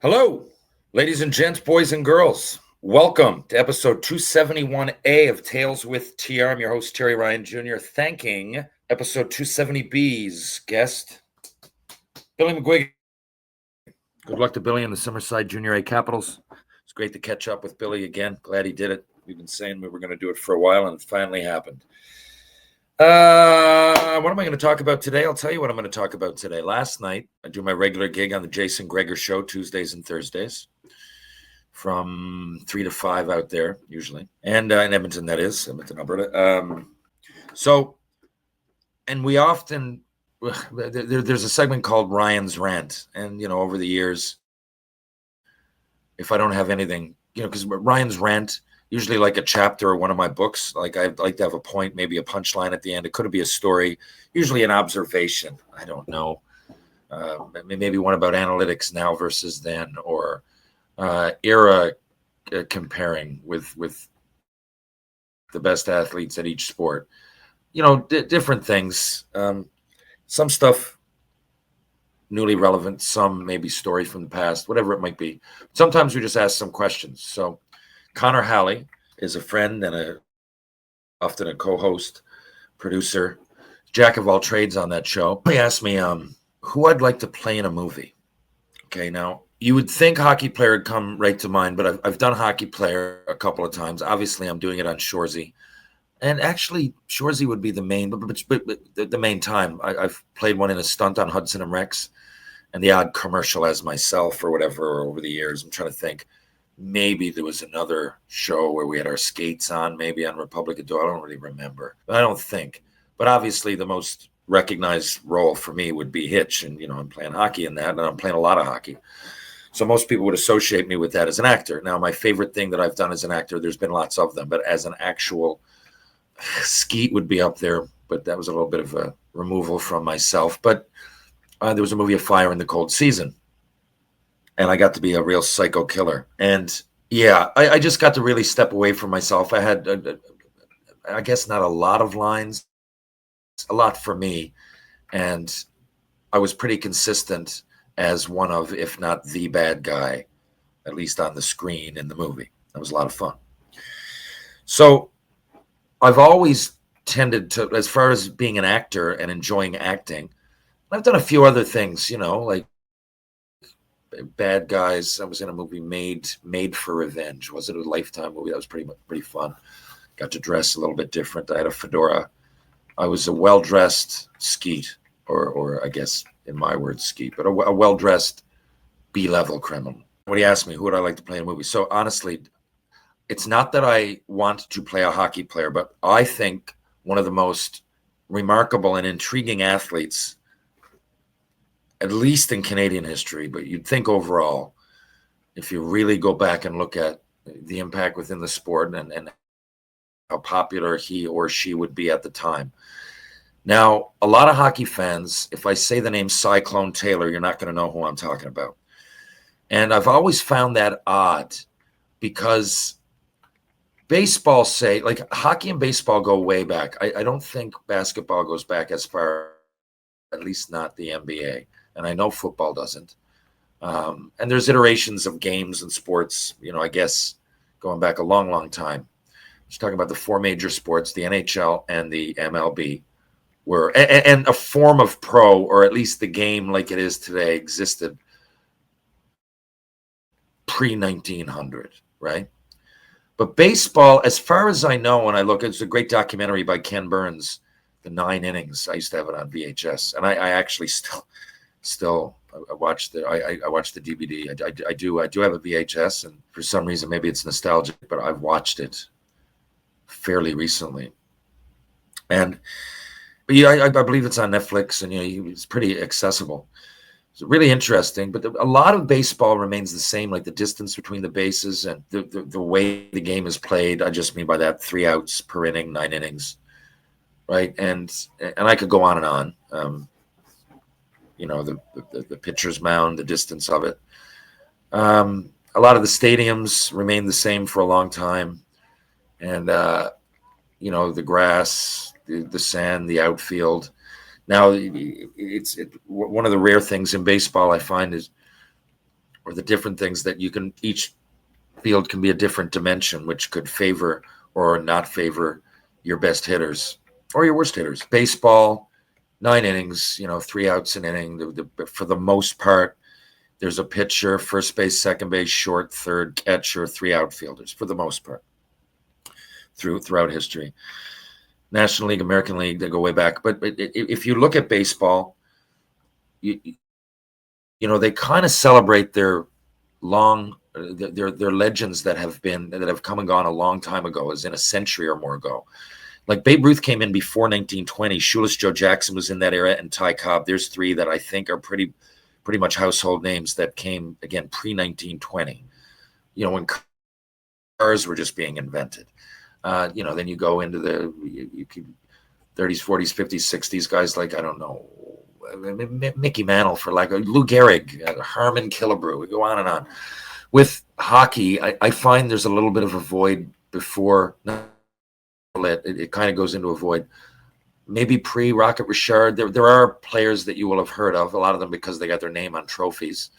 Hello, ladies and gents, boys and girls. Welcome to episode 271A of Tales with TR. I'm your host, Terry Ryan Jr., thanking episode 270B's guest, Billy McGuigan. Good luck to Billy and the Summerside Junior A Capitals. It's great to catch up with Billy again. Glad he did it. We've been saying we were going to do it for a while, and it finally happened. What am I going to talk about today? I'll tell you what I'm going to talk about today. Last night, I do my regular gig on the Jason Greger Show, Tuesdays and Thursdays, from 3 to 5 out there, usually. And in Edmonton, that is, Edmonton, Alberta. And we often, there's a segment called Ryan's Rant. And, over the years, if I don't have anything, because Ryan's Rant, usually like a chapter or one of my books, like I'd like to have a point, maybe a punchline at the end. It could be a story, usually an observation. I don't know. Maybe one about analytics now versus then, or era comparing with the best athletes at each sport. Different things. Some stuff newly relevant, some maybe story from the past, whatever it might be. Sometimes we just ask some questions. So Connor Halley is a friend and often a co-host, producer, jack of all trades on that show. He asked me who I'd like to play in a movie. Okay, now you would think hockey player would come right to mind, but I've done hockey player a couple of times. Obviously, I'm doing it on Shoresy. And actually, Shoresy would be the main, but the main time. I've played one in a stunt on Hudson and Rex, and the odd commercial as myself or whatever over the years. I'm trying to think. Maybe there was another show where we had our skates on, maybe on Republic of Doyle. I don't really remember. I don't think. But obviously, the most recognized role for me would be Hitch. And, I'm playing hockey in that, and I'm playing a lot of hockey. So most people would associate me with that as an actor. Now, my favorite thing that I've done as an actor, there's been lots of them, but as an actual skeet would be up there. But that was a little bit of a removal from myself. But there was a movie, A Fire in the Cold Season. And I got to be a real psycho killer. And yeah, I just got to really step away from myself. I had, I guess, not a lot of lines, a lot for me. And I was pretty consistent as one of, if not the bad guy, at least on the screen in the movie. That was a lot of fun. So I've always tended to, as far as being an actor and enjoying acting, I've done a few other things, like bad guys. I was in a movie Made for Revenge. Was it a Lifetime movie? That was pretty fun. Got to dress a little bit different. I had a fedora. I was a well-dressed skeet, or I guess in my words skeet, but a well-dressed B-level criminal. When he asked me who would I like to play in a movie, so honestly, it's not that I want to play a hockey player, but I think one of the most remarkable and intriguing athletes, at least in Canadian history, but you'd think overall, if you really go back and look at the impact within the sport and how popular he or she would be at the time. Now, a lot of hockey fans, if I say the name Cyclone Taylor, you're not going to know who I'm talking about. And I've always found that odd because baseball like hockey and baseball go way back. I don't think basketball goes back as far, at least not the NBA. And I know football doesn't. And there's iterations of games and sports, I guess, going back a long, long time. Just talking about the four major sports, the NHL and the MLB, and a form of pro, or at least the game like it is today, existed pre-1900, right? But baseball, as far as I know, when I look, it's a great documentary by Ken Burns, The 9 Innings. I used to have it on VHS, and I actually still I watched the DVD. I do have a VHS, and for some reason maybe it's nostalgic, but I've watched it fairly recently. And yeah, I believe it's on Netflix, and it's pretty accessible. It's really interesting, but a lot of baseball remains the same, like the distance between the bases and the way the game is played. I just mean by that 3 outs per inning, 9 innings, right? And I could go on and on. The pitcher's mound, the distance of it. A lot of the stadiums remain the same for a long time. And, the grass, the sand, the outfield. Now, it's one of the rare things in baseball I find is or the different things that you can, each field can be a different dimension, which could favor or not favor your best hitters or your worst hitters. Baseball, 9 innings, 3 outs an inning. For the most part, there's a pitcher, first base, second base, short, third, catcher, 3 outfielders for the most part throughout history. National League, American League, they go way back. But if you look at baseball, they kind of celebrate their legends that have come and gone a long time ago, as in a century or more ago. Like Babe Ruth came in before 1920. Shoeless Joe Jackson was in that era, and Ty Cobb. There's 3 that I think are pretty much household names that came, again, pre-1920. When cars were just being invented. Then you go into the 30s, 40s, 50s, 60s, guys like, I don't know, Mickey Mantle, for like Lou Gehrig, Harmon Killebrew. We go on and on. With hockey, I find there's a little bit of a void before it kind of goes into a void. Maybe pre-Rocket Richard, there are players that you will have heard of, a lot of them because they got their name on trophies.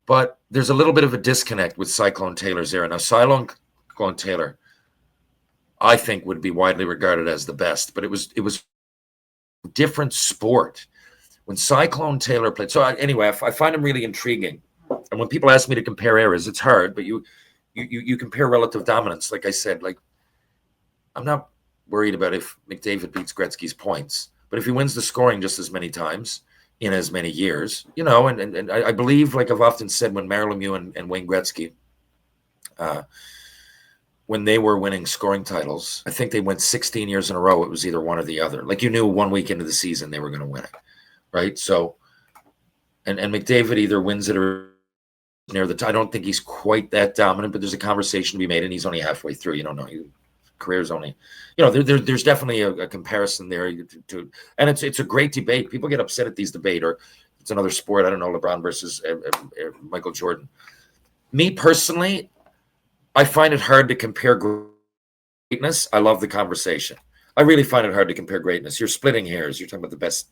But there's a little bit of a disconnect with Cyclone Taylor's era. Now, Cyclone Taylor, I think, would be widely regarded as the best, but it was a different sport when Cyclone Taylor played. So anyway, I find him really intriguing. And when people ask me to compare eras, it's hard, but you compare relative dominance. Like I said, like, I'm not worried about if McDavid beats Gretzky's points, but if he wins the scoring just as many times in as many years, and I believe, like I've often said, when Mario Lemieux and Wayne Gretzky, when they were winning scoring titles, I think they went 16 years in a row. It was either one or the other. Like, you knew 1 week into the season they were going to win it, right? So, and McDavid either wins it or near the top. I don't think he's quite that dominant, but there's a conversation to be made, and he's only halfway through. You don't know. Career's only, there's definitely a comparison there to, and it's a great debate. People get upset at these debate, or it's another sport. I don't know, LeBron versus Michael Jordan. Me personally, I find it hard to compare greatness. I love the conversation. I really find it hard to compare greatness. You're splitting hairs. You're talking about the best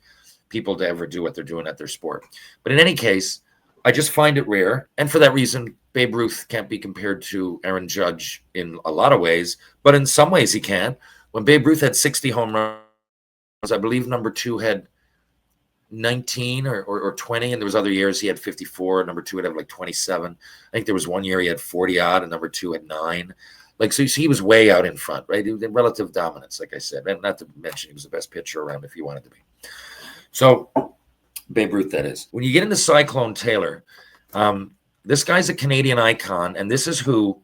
people to ever do what they're doing at their sport. But in any case, I just find it rare. And for that reason, Babe Ruth can't be compared to Aaron Judge in a lot of ways, but in some ways he can. When Babe Ruth had 60 home runs, I believe number 2 had 19 or 20, and there was other years he had 54. Number 2 would have like 27. I think there was one year he had 40 odd, and number 2 had 9. Like, so he was way out in front, right? In relative dominance, like I said, and not to mention he was the best pitcher around if he wanted to be. So Babe Ruth, that is. When you get into Cyclone Taylor, this guy's a Canadian icon, and this is who,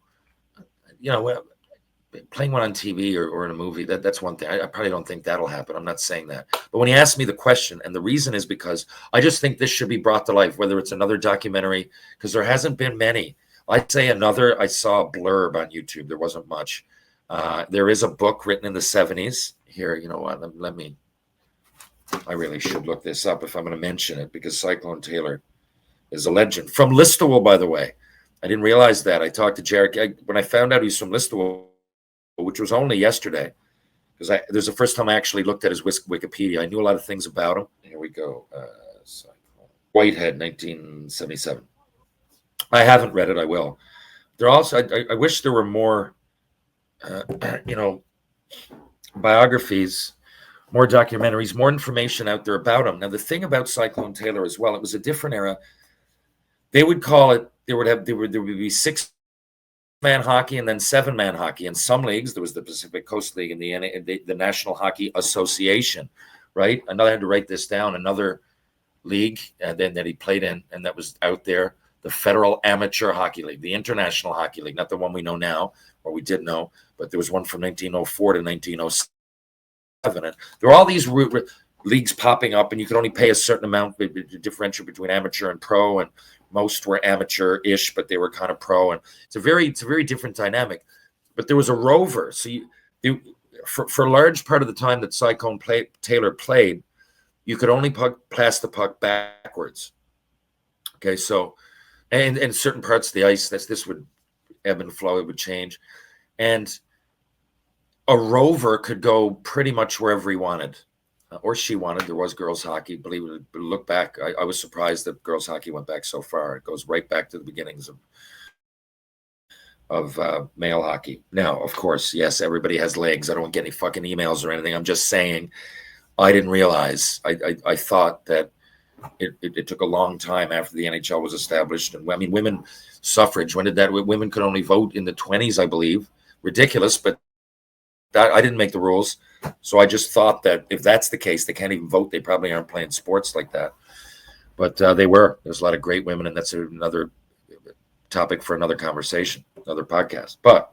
playing one on TV or in a movie, that's one thing. I probably don't think that'll happen. I'm not saying that. But when he asked me the question, and the reason is because I just think this should be brought to life, whether it's another documentary, because there hasn't been many. I'd say another, I saw a blurb on YouTube. There wasn't much. There is a book written in the 70s. Here, you know what? I really should look this up if I'm going to mention it, because Cyclone Taylor is a legend. From Listowel, by the way. I didn't realize that. I talked to Jared. When I found out he's from Listowel, which was only yesterday, because there's the first time I actually looked at his Wikipedia. I knew a lot of things about him. Here we go. Whitehead, 1977. I haven't read it. I will. There also, I wish there were more, biographies, more documentaries, more information out there about him. Now, the thing about Cyclone Taylor as well, it was a different era. They would call it, there would be 6-man hockey and then 7-man hockey. In some leagues, there was the Pacific Coast League and the National Hockey Association, right? I had to write this down. Another league that he played in, and that was out there, the Federal Amateur Hockey League, the International Hockey League, not the one we know now, or we did know, but there was one from 1904 to 1907. And there were all these leagues popping up, and you could only pay a certain amount, the differential between amateur and pro, and most were amateur-ish, but they were kind of pro, and it's a very different dynamic. But there was a rover, so for a large part of the time that Cyclone Taylor played, you could only pass the puck backwards. Okay, so and certain parts of the ice, this would ebb and flow, it would change, and a rover could go pretty much wherever he wanted. or she wanted. There was girls hockey. Believe it, but look back, I was surprised that girls hockey went back so far. It goes right back to the beginnings of male hockey. Now, of course, yes, everybody has legs. I don't get any fucking emails or anything. I'm just saying, I didn't realize. I thought that it took a long time after the NHL was established. And I mean, women suffrage. When did that? Women could only vote in the 20s, I believe. Ridiculous, but that I didn't make the rules. So I just thought that if that's the case, they can't even vote. They probably aren't playing sports like that. But they were. There's a lot of great women, and that's another topic for another conversation, another podcast. But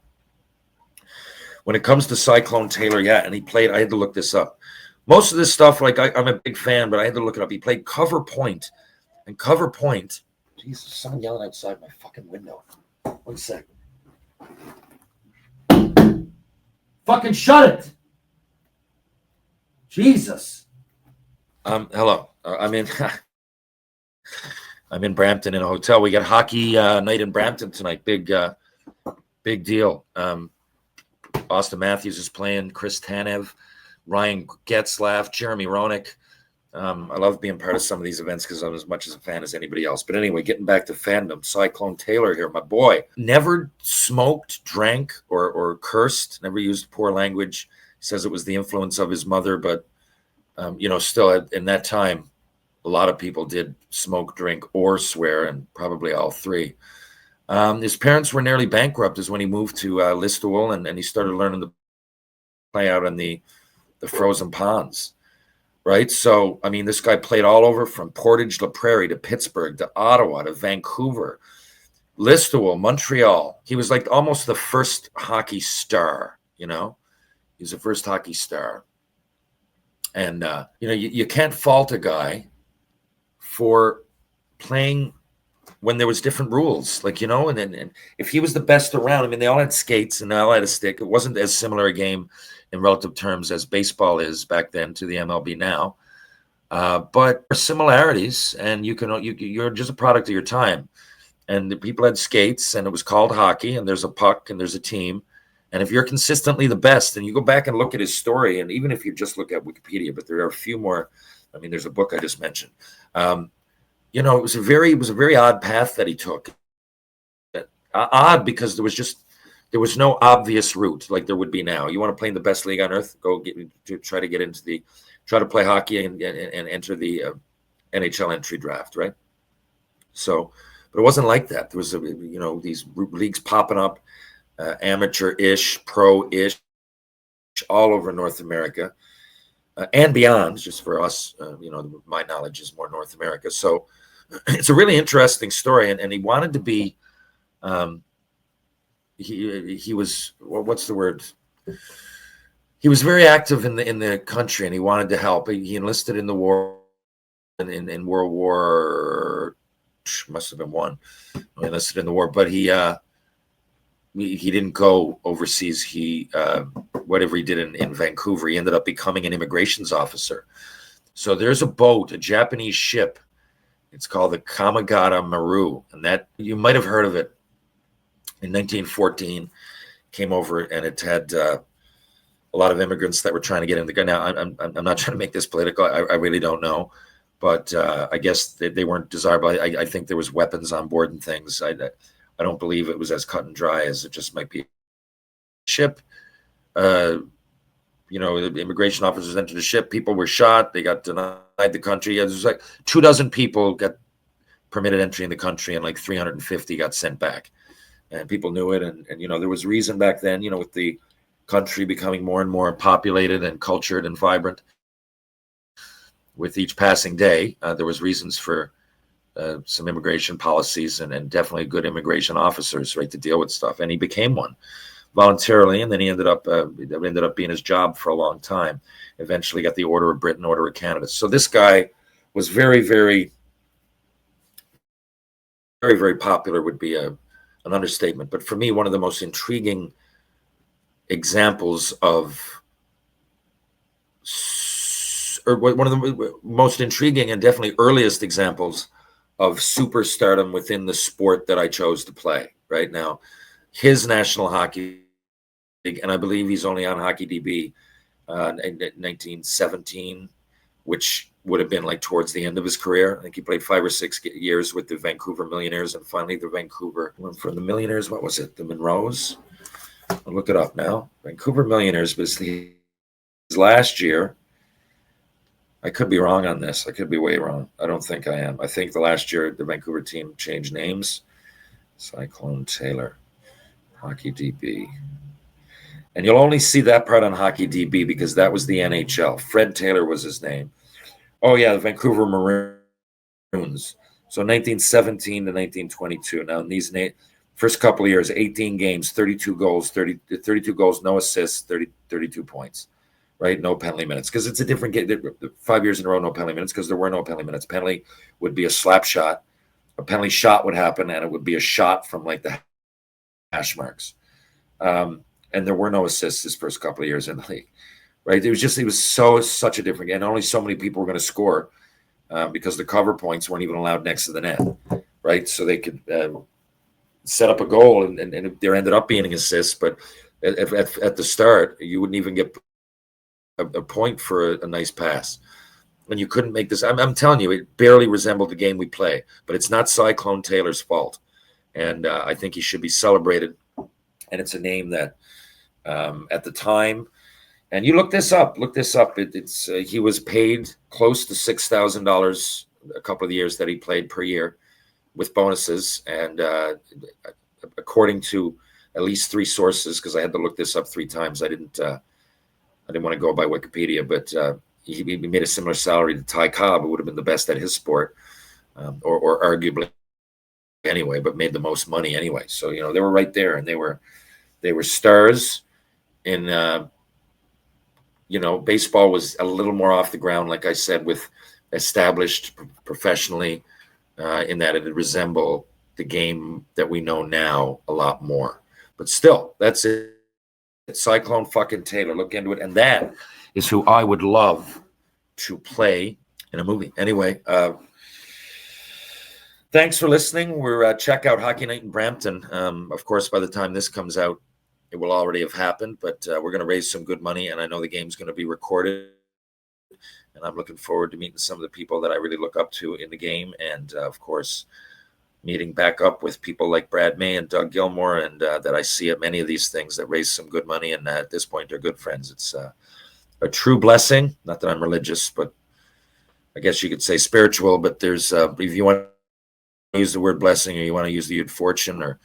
when it comes to Cyclone Taylor, yeah, and he played, I had to look this up. Most of this stuff, like I'm a big fan, but I had to look it up. He played cover point, and cover point. Jesus, someone yelling outside my fucking window. 1 second. Fucking shut it. Jesus. Hello. I'm in Brampton in a hotel. We got hockey night in Brampton tonight. Big deal. Austin Matthews is playing, Chris Tanev, Ryan Getzlaff, Jeremy Roenick. I love being part of some of these events because I'm as much as a fan as anybody else. But anyway, getting back to fandom, Cyclone Taylor here, my boy. Never smoked, drank, or cursed, never used poor language. He says it was the influence of his mother, but, still in that time, a lot of people did smoke, drink, or swear, and probably all three. His parents were nearly bankrupt is when he moved to Listowel, and he started learning to play out in the frozen ponds, right? So, I mean, this guy played all over from Portage la Prairie to Pittsburgh to Ottawa to Vancouver, Listowel, Montreal. He was like almost the first hockey star, He's the first hockey star. And, you can't fault a guy for playing when there was different rules, and if he was the best around, I mean, they all had skates and they all had a stick. It wasn't as similar a game in relative terms as baseball is back then to the MLB now, but there are similarities, and you're just a product of your time. And the people had skates, and it was called hockey, and there's a puck, and there's a team, and if you're consistently the best, and you go back and look at his story, and even if you just look at Wikipedia, but there are a few more. I mean, there's a book I just mentioned. It was a very odd path that he took. Odd because there was no obvious route like there would be now. You want to play in the best league on earth? Try to play hockey and enter the NHL entry draft, right? So, but it wasn't like that. There was these leagues popping up, amateur-ish, pro-ish, all over North America and beyond. Just for us, my knowledge is more North America. So it's a really interesting story, and he wanted to be. He was, well, what's the word? He was very active in the country, and he wanted to help. He enlisted in the war, in World War, must have been one. He enlisted in the war, but he didn't go overseas. Whatever he did in Vancouver, he ended up becoming an immigrations officer. So there's a boat, a Japanese ship. It's called the Kamagata Maru, and that you might have heard of it. In 1914, came over, and it had a lot of immigrants that were trying to get in the. Now, I'm not trying to make this political. I really don't know, but I guess they weren't desirable. I think there was weapons on board and things. I don't believe it was as cut and dry as it just might be. Ship, the immigration officers entered the ship. People were shot. They got denied the country. There was like 24 people got permitted entry in the country, and like 350 got sent back. And people knew it, and there was reason back then, with the country becoming more and more populated and cultured and vibrant. With each passing day, there was reasons for some immigration policies and definitely good immigration officers, right, to deal with stuff. And he became one voluntarily, and then he ended up being his job for a long time. Eventually got the Order of Britain, Order of Canada. So this guy was very, very, very, very popular, would be an understatement. But for me, one of the most intriguing examples of, or one of the most intriguing and definitely earliest examples of superstardom within the sport that I chose to play. Right now, his National Hockey League, and I believe he's only on Hockey DB in 1917. which would have been like towards the end of his career. I think he played 5 or 6 years with the Vancouver Millionaires, and finally the Vancouver went from the Millionaires. What was it? The Monroes? I'll look it up now. Vancouver Millionaires was his last year. I could be wrong on this. I could be way wrong. I don't think I am. I think the last year the Vancouver team changed names. Cyclone Taylor, Hockey DB. And you'll only see that part on Hockey DB because that was the NHL. Fred Taylor was his name. Oh, yeah, the Vancouver Maroons. So 1917 to 1922. Now, in these first couple of years, 18 games, 32 goals, 32 goals, no assists, 32 points, right? No penalty minutes because it's a different game. 5 years in a row, no penalty minutes because there were no penalty minutes. Penalty would be a slap shot. A penalty shot would happen, and it would be a shot from like the hash marks. And there were no assists his first couple of years in the league, right? It was such a different game. And only so many people were going to score because the cover points weren't even allowed next to the net, right? So they could set up a goal, and there ended up being assists. But at the start, you wouldn't even get a point for a nice pass. And you couldn't make this. I'm telling you, it barely resembled the game we play. But it's not Cyclone Taylor's fault. And I think he should be celebrated. And it's a name that at the time, and you look this up. He was paid close to $6,000 a couple of the years that he played per year with bonuses. And according to at least 3 sources, because I had to look this up 3 times, I didn't want to go by Wikipedia, but he made a similar salary to Ty Cobb, who would have been the best at his sport, or arguably anyway, but made the most money anyway. So, they were right there, and they were stars in, baseball was a little more off the ground, like I said, with established professionally in that it resembled the game that we know now a lot more. But still, that's it. Cyclone fucking Taylor. Look into it. And that is who I would love to play in a movie. Anyway, thanks for listening. We're check out Hockey Night in Brampton. Of course, by the time this comes out, it will already have happened, but we're going to raise some good money, and I know the game's going to be recorded, and I'm looking forward to meeting some of the people that I really look up to in the game, and of course, meeting back up with people like Brad May and Doug Gilmore, and that I see at many of these things that raise some good money, and at this point, they're good friends. It's a true blessing. Not that I'm religious, but I guess you could say spiritual, but there's, if you want to use the word blessing, or you want to use the word fortune, or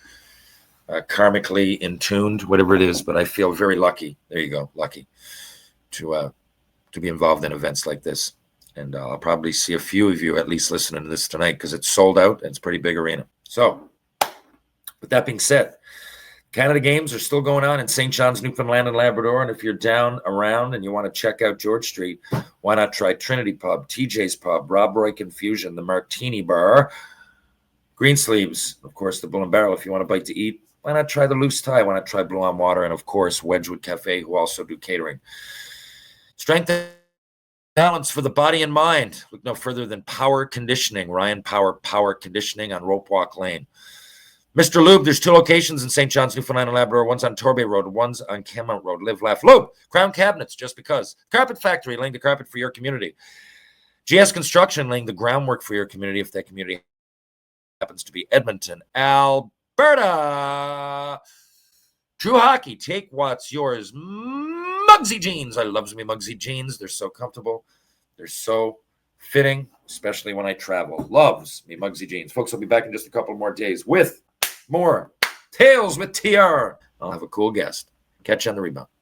karmically in tuned, whatever it is, but I feel very lucky. There you go, lucky to be involved in events like this, and I'll probably see a few of you at least listening to this tonight because it's sold out and it's a pretty big arena. So, with that being said, Canada games are still going on in St. John's, Newfoundland and Labrador, and if you're down around and you want to check out George Street, why not try Trinity Pub, TJ's Pub, Rob Roy Confusion, the Martini Bar, Greensleeves, of course, the Bull and Barrel if you want a bite to eat. Why not try the Loose Tie? Why not try Blue on Water? And, of course, Wedgwood Cafe, who also do catering. Strength and balance for the body and mind. Look no further than Power Conditioning. Ryan Power Conditioning on Rope Walk Lane. Mr. Lube, there's 2 locations in St. John's, Newfoundland and Labrador. One's on Torbay Road, one's on Kenmount Road. Live, laugh, lube. Crown Cabinets, just because. Carpet Factory, laying the carpet for your community. GS Construction, laying the groundwork for your community if that community happens to be Edmonton, Alberta. True Hockey, take what's yours. Mugsy jeans. I love me Mugsy jeans. They're so comfortable. They're so fitting, especially when I travel. Loves me Mugsy jeans. Folks, I'll be back in just a couple more days with more Tales with TR. I'll have a cool guest. Catch you on the rebound.